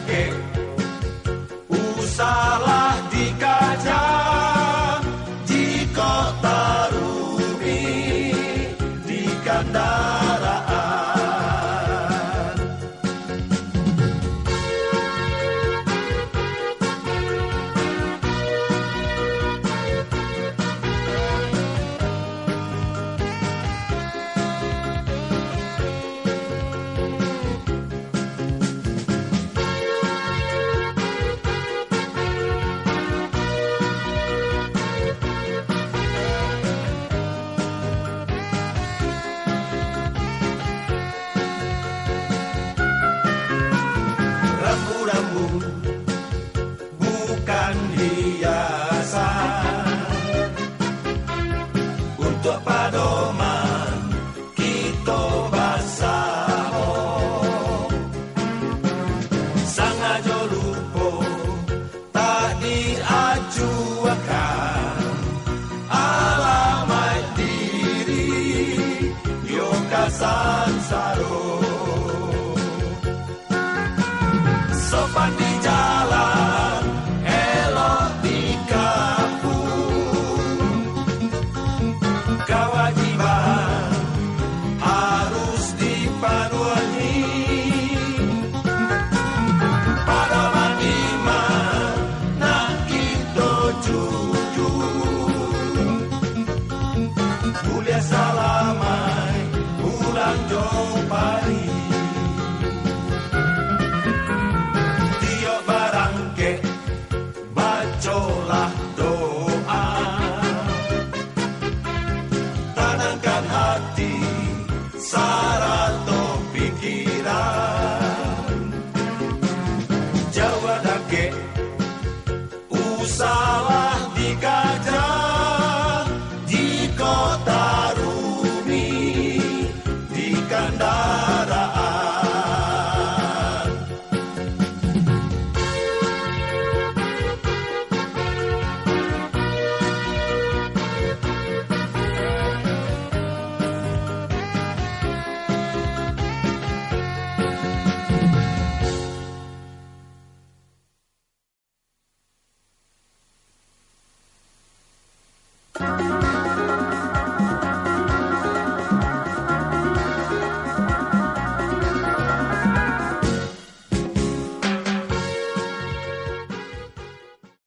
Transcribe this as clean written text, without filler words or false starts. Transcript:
dake, usahlah dikaca di kota Rumi di kendaraan. Rambu-rambu bukan hiasan, untuk padoman kita basaho. Sangajo lupo tak diajukan, alamat diri yo kasansaro. Sopan di jalan, elok di kampung. Kewajiban harus dipenuhi. Pedoman iman nak kita jujur. Mulia salamai ulang jopari. Bacolah doa, tenangkan hati, sarato pikiran. Jawa dake, usahlah dikaca di kota Rumi di kendaraan.